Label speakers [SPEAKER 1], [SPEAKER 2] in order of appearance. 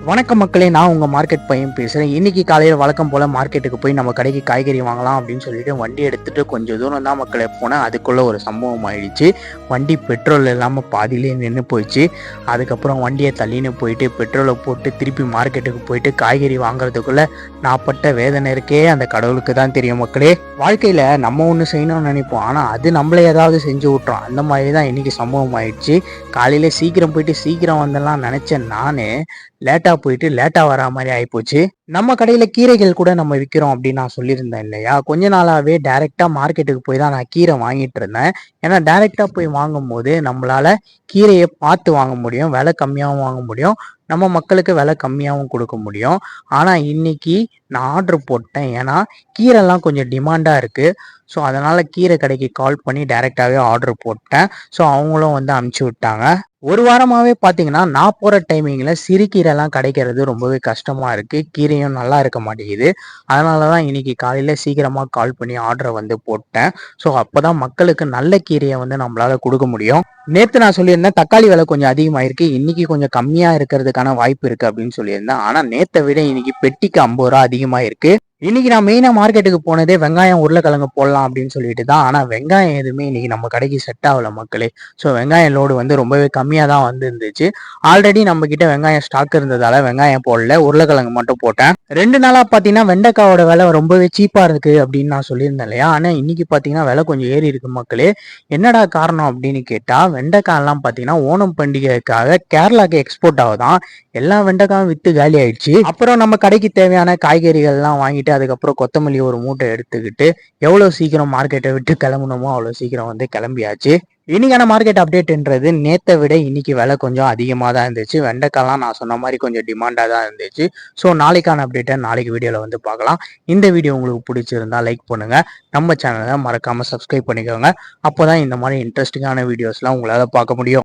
[SPEAKER 1] வணக்கம் மக்களே, நான் உங்கள் மார்க்கெட் பையன் பேசுகிறேன். இன்றைக்கி காலையில் வழக்கம் போல் மார்க்கெட்டுக்கு போய் நம்ம கடைக்கு காய்கறி வாங்கலாம் அப்படின்னு சொல்லிட்டு வண்டி எடுத்துகிட்டு கொஞ்சம் தூரம் தான் மக்களை போனேன். அதுக்குள்ளே ஒரு சம்பவம் ஆயிடுச்சு. வண்டி பெட்ரோல் இல்லாமல் பாதியிலே நின்று போயிடுச்சு. அதுக்கப்புறம் வண்டியை தள்ளின்னு போயிட்டு பெட்ரோலை போட்டு திருப்பி மார்க்கெட்டுக்கு போயிட்டு காய்கறி வாங்குறதுக்குள்ளே நான் பட்ட வேதனை இருக்கே அந்த கடவுளுக்கு தான் தெரியும் மக்களே. வாழ்க்கையில் நம்ம ஒன்று செய்யணும்னு நினைப்போம், ஆனால் அது நம்மளே ஏதாவது செஞ்சு விட்றோம். அந்த மாதிரி தான் இன்றைக்கி சம்பவம் ஆயிடுச்சு. காலையில் சீக்கிரம் போயிட்டு சீக்கிரம் வந்தெல்லாம் நினச்சேன். நான் லேட்டாக போயிட்டு லேட்டாக வரா மாதிரி ஆகிப்போச்சு. நம்ம கடையில் கீரைகள் கூட நம்ம விற்கிறோம் அப்படின்னு நான் சொல்லியிருந்தேன் இல்லையா. கொஞ்ச நாளாகவே டைரெக்டாக மார்க்கெட்டுக்கு போய் தான் நான் கீரை வாங்கிட்டு இருந்தேன். ஏன்னா டைரெக்டாக போய் வாங்கும் போது நம்மளால கீரையை பார்த்து வாங்க முடியும், விலை கம்மியாகவும் வாங்க முடியும், நம்ம மக்களுக்கு விலை கம்மியாகவும் கொடுக்க முடியும். ஆனால் இன்னைக்கு நான் ஆர்டர் போட்டேன். ஏன்னா கீரைலாம் கொஞ்சம் டிமாண்டாக இருக்குது. ஸோ அதனால் கீரை கடைக்கு கால் பண்ணி டைரெக்டாகவே ஆர்டர் போட்டேன். ஸோ அவங்களும் வந்து அனுப்பிச்சி விட்டாங்க. ஒரு வாரமாகவே பார்த்தீங்கன்னா நான் போகிற டைமிங்கில் சிறுகீரைலாம் கிடைக்கிறது ரொம்பவே கஷ்டமாக இருக்குது. கீரையும் நல்லா இருக்க மாட்டேங்குது. அதனால தான் இன்றைக்கி காலையில் சீக்கிரமாக கால் பண்ணி ஆர்டரை வந்து போட்டேன். ஸோ அப்போ தான் மக்களுக்கு நல்ல கீரையை வந்து நம்மளால் கொடுக்க முடியும். நேற்று நான் சொல்லியிருந்தேன் தக்காளி விலை கொஞ்சம் அதிகமாயிருக்கு, இன்னைக்கு கொஞ்சம் கம்மியாக இருக்கிறதுக்கான வாய்ப்பு இருக்குது அப்படின்னு சொல்லியிருந்தேன். ஆனால் நேற்றை விட இன்னைக்கு பெட்டிக்கு 50 ரூபா அதிகமாக இருக்குது. இன்னைக்கு நான் மெயினாக மார்க்கெட்டுக்கு போனதே வெங்காயம் உருளைக்கிழங்கு போடலாம் அப்படின்னு சொல்லிட்டு தான். ஆனால் வெங்காயம் எதுவுமே இன்னைக்கு நம்ம கடைக்கு செட் ஆகல மக்களே. ஸோ வெங்காயம் லோடு வந்து ரொம்பவே கம்மியாக தான் வந்து இருந்துச்சு. ஆல்ரெடி நம்ம கிட்ட வெங்காயம் ஸ்டாக் இருந்ததால வெங்காயம் போடல, உருளைக்கிழங்கு மட்டும் போட்டேன். 2 நாளாக பார்த்தீங்கன்னா வெண்டைக்காவோட விலை ரொம்பவே சீப்பாக இருக்குது அப்படின்னு நான் சொல்லியிருந்தேன் இல்லையா. ஆனால் இன்னைக்கு பார்த்தீங்கன்னா விலை கொஞ்சம் ஏறி இருக்கு மக்களே. என்னடா காரணம் அப்படின்னு கேட்டால் வெண்டைக்காயெல்லாம் பார்த்தீங்கன்னா ஓணம் பண்டிகைக்காக கேரளாக்கு எக்ஸ்போர்ட் ஆகுதான். எல்லா வெண்டைக்காயும் விற்று காலி ஆயிடுச்சு. அப்புறம் நம்ம கடைக்கு தேவையான காய்கறிகள்லாம் வாங்கிட்டு அதுக்கப்புறம் கொத்தமல்லி ஒரு மூட்டை எடுத்துக்கிட்டு எவ்வளோ சீக்கிரம் மார்க்கெட்டை விட்டு கிளம்பணுமோ அவ்வளோ சீக்கிரம் வந்து கிளம்பியாச்சு. இன்னைக்கான மார்க்கெட் அப்டேட்ன்றது நேற்றை விட இன்னைக்கு விலை கொஞ்சம் அதிகமாக தான் இருந்துச்சு. வெண்டைக்காய்லாம் நான் சொன்ன மாதிரி கொஞ்சம் டிமாண்டாக தான் இருந்துச்சு. ஸோ நாளைக்கான அப்டேட்டை நாளைக்கு வீடியோவில் வந்து பார்க்கலாம். இந்த வீடியோ உங்களுக்கு பிடிச்சிருந்தா லைக் பண்ணுங்கள், நம்ம சேனலை மறக்காமல் சப்ஸ்கிரைப் பண்ணிக்கோங்க. அப்போ தான் இந்த மாதிரி இன்ட்ரெஸ்டிங்கான வீடியோஸ்லாம் உங்களால் பார்க்க முடியும்.